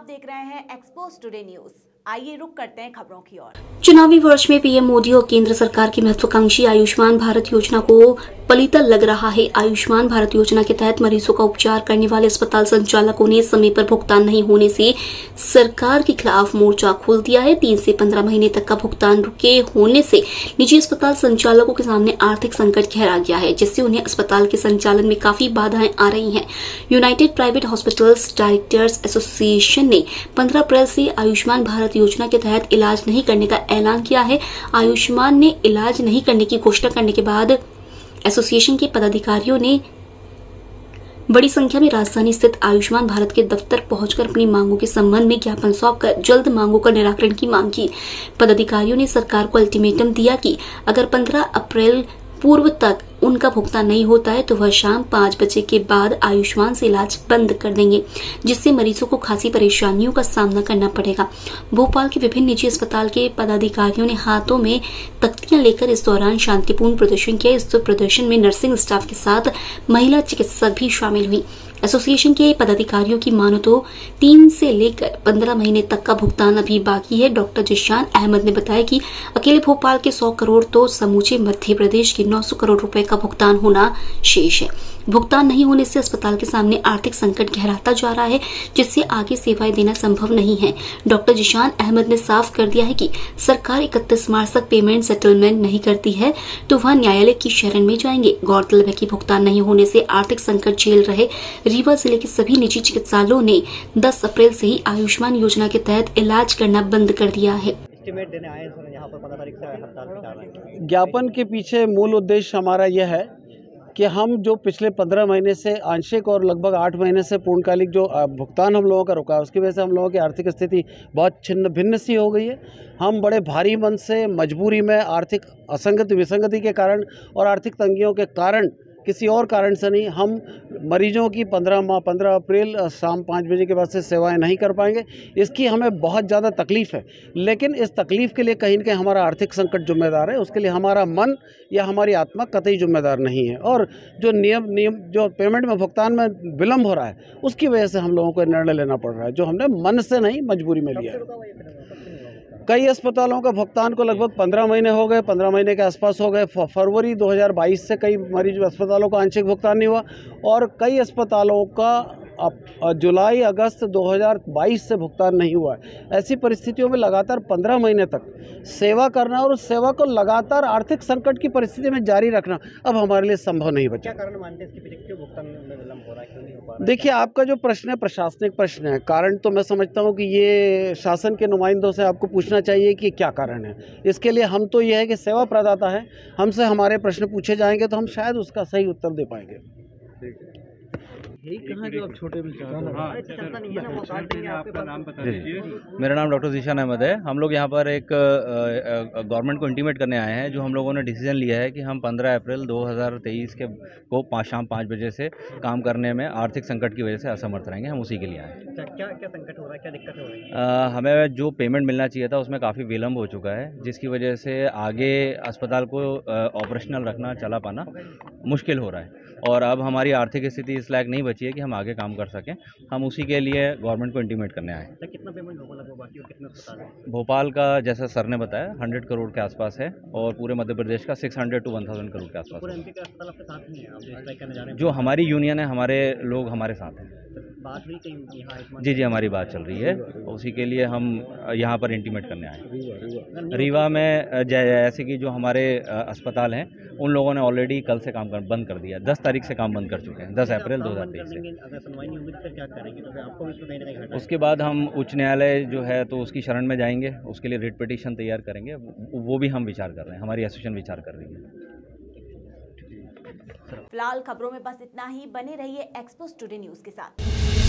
आप देख रहे हैं एक्सपोज टुडे न्यूज। आइए रुक करते हैं खबरों की ओर। चुनावी वर्ष में पीएम मोदी और केंद्र सरकार की महत्वाकांक्षी आयुष्मान भारत योजना को पलीतल लग रहा है। आयुष्मान भारत योजना के तहत मरीजों का उपचार करने वाले अस्पताल संचालकों ने समय पर भुगतान नहीं होने से सरकार के खिलाफ मोर्चा खोल दिया है। 3 से 15 महीने तक का भुगतान रुके होने से निजी अस्पताल संचालकों के सामने आर्थिक संकट गहरा गया है, जिससे उन्हें अस्पताल के संचालन में काफी बाधाएं आ रही हैं। United private hospitals directors association ने 15 अप्रैल से आयुष्मान भारत योजना के तहत इलाज नहीं करने का ऐलान किया है। आयुष्मान ने इलाज नहीं करने की घोषणा करने के बाद एसोसिएशन के पदाधिकारियों ने बड़ी संख्या में राजधानी स्थित आयुष्मान भारत के दफ्तर पहुंचकर अपनी मांगों के संबंध में ज्ञापन सौंपकर जल्द मांगों का निराकरण की मांग की। पदाधिकारियों ने सरकार को अल्टीमेटम दिया कि अगर 15 अप्रैल पूर्व तक उनका भुगतान नहीं होता है तो वह शाम 5 बजे के बाद आयुष्मान से इलाज बंद कर देंगे, जिससे मरीजों को खासी परेशानियों का सामना करना पड़ेगा। भोपाल के विभिन्न निजी अस्पताल के पदाधिकारियों ने हाथों में तख्तियां लेकर इस दौरान शांतिपूर्ण प्रदर्शन किया। इस प्रदर्शन में नर्सिंग स्टाफ के साथ महिला चिकित्सक भी शामिल हुई। एसोसिएशन के पदाधिकारियों की मानो तो 3 से लेकर 15 महीने तक का भुगतान अभी बाकी है। डॉक्टर जिशान अहमद ने बताया कि अकेले भोपाल के 100 करोड़ तो समूचे मध्य प्रदेश के 900 करोड़ रुपए का भुगतान होना शेष है। भुगतान नहीं होने से अस्पताल के सामने आर्थिक संकट गहराता जा रहा है, जिससे आगे सेवाएं देना संभव नहीं है। डॉक्टर जिशान अहमद ने साफ कर दिया है कि सरकार 31 मार्च तक पेमेंट सेटलमेंट नहीं करती है तो वह न्यायालय की शरण में जाएंगे। गौरतलब है कि भुगतान नहीं होने से आर्थिक संकट झेल रहे रीवा जिले के सभी निजी चिकित्सालयों ने 10 अप्रैल से ही आयुष्मान योजना के तहत इलाज करना बंद कर दिया है। देने आए हैं यहाँ पर 15 तारीख से हड़ताल कर रहे हैं। ज्ञापन के पीछे मूल उद्देश्य हमारा यह है कि हम जो पिछले 15 महीने से आंशिक और लगभग 8 महीने से पूर्णकालिक जो भुगतान हम लोगों का रुका है, उसकी वजह से हम लोगों की आर्थिक स्थिति बहुत छिन्न भिन्न सी हो गई है। हम बड़े भारी मन से मजबूरी में आर्थिक असंगति विसंगति के कारण और आर्थिक तंगियों के कारण, किसी और कारण से नहीं, हम मरीजों की 15 अप्रैल शाम 5 बजे के बाद से सेवाएं नहीं कर पाएंगे। इसकी हमें बहुत ज़्यादा तकलीफ़ है, लेकिन इस तकलीफ़ के लिए कहीं न कहीं हमारा आर्थिक संकट जिम्मेदार है। उसके लिए हमारा मन या हमारी आत्मा कतई जिम्मेदार नहीं है। और जो नियम जो पेमेंट में भुगतान में विलम्ब हो रहा है, उसकी वजह से हम लोगों को निर्णय लेना पड़ रहा है, जो हमने मन से नहीं मजबूरी में लिया है। कई अस्पतालों का भुगतान को लगभग 15 महीने हो गए, 15 महीने के आसपास हो गए। फरवरी 2022 से कई मरीज अस्पतालों का आंशिक भुगतान नहीं हुआ और कई अस्पतालों का जुलाई अगस्त 2022 से भुगतान नहीं हुआ है। ऐसी परिस्थितियों में लगातार 15 महीने तक सेवा करना और उस सेवा को लगातार आर्थिक संकट की परिस्थिति में जारी रखना अब हमारे लिए संभव नहीं बचा। क्या कारण मानते हैं इसके पीछे, क्यों भुगतान में विलम्ब हो रहा है, क्यों नहीं हो पा रहा है? देखिए, आपका जो प्रश्न है प्रशासनिक प्रश्न है। कारण तो मैं समझता हूँ कि ये शासन के नुमाइंदों से आपको पूछना चाहिए कि क्या कारण है। इसके लिए हम तो ये है कि सेवा प्रदाता है, हमसे हमारे प्रश्न पूछे जाएंगे तो हम शायद उसका सही उत्तर दे पाएंगे। यही कहाँ जो आप छोटे में चाहते हैं? आपका नाम बता दीजिए। मेरा नाम डॉक्टर जिशान अहमद है। हम लोग यहाँ पर एक गवर्नमेंट को इंटीमेट करने आए हैं। जो हम लोगों ने डिसीजन लिया है कि हम 15 अप्रैल 2023 को शाम 5 बजे से काम करने में आर्थिक संकट की वजह से असमर्थ रहेंगे। हम उसी के लिए आए हैं। क्या संकट हो रहा है, क्या दिक्कत हो रही है? हमें जो पेमेंट मिलना चाहिए था उसमें काफ़ी विलम्ब हो चुका है, जिसकी वजह से आगे अस्पताल को ऑपरेशनल रखना, चला पाना मुश्किल हो रहा है। और अब हमारी आर्थिक स्थिति इस लायक नहीं बची है कि हम आगे काम कर सकें। हम उसी के लिए गवर्नमेंट को इंटीमेट करने आए हैं। कितना पेमेंट होगा लगभग बाकी और कितने अस्पताल है? भोपाल का जैसा सर ने बताया 100 करोड़ के आसपास है और पूरे मध्य प्रदेश का 600 to 1000 करोड़ के आसपास पूरे है। एमपी का अस्पताल आपके साथ नहीं है, आप जो स्ट्राइक करने जा रहे हैं? जो हमारी यूनियन है, हमारे लोग हमारे साथ हैं। बात हुई कहीं यहाँ? जी, हमारी बात चल रही है, उसी के लिए हम यहाँ पर इंटीमेट करने आए हैं। रीवा में जैसे कि जो हमारे अस्पताल हैं, उन लोगों ने ऑलरेडी कल से काम बंद कर दिया। 10 तारीख से काम बंद कर चुके हैं, 10 अप्रैल 2023 से। अगर सुनवाई नहीं होगी तो फिर क्या करेंगे? तो फिर आपको भी इसमें कहीं घाटा है। उसके बाद हम उच्च न्यायालय जो है तो उसकी शरण में जाएंगे, उसके लिए रिट पिटीशन तैयार करेंगे। वो भी हम विचार कर रहे हैं, हमारी एसोसिएशन विचार कर रही है। फिलहाल खबरों में बस इतना ही। बने रहिए एक्सपोज टुडे न्यूज के साथ।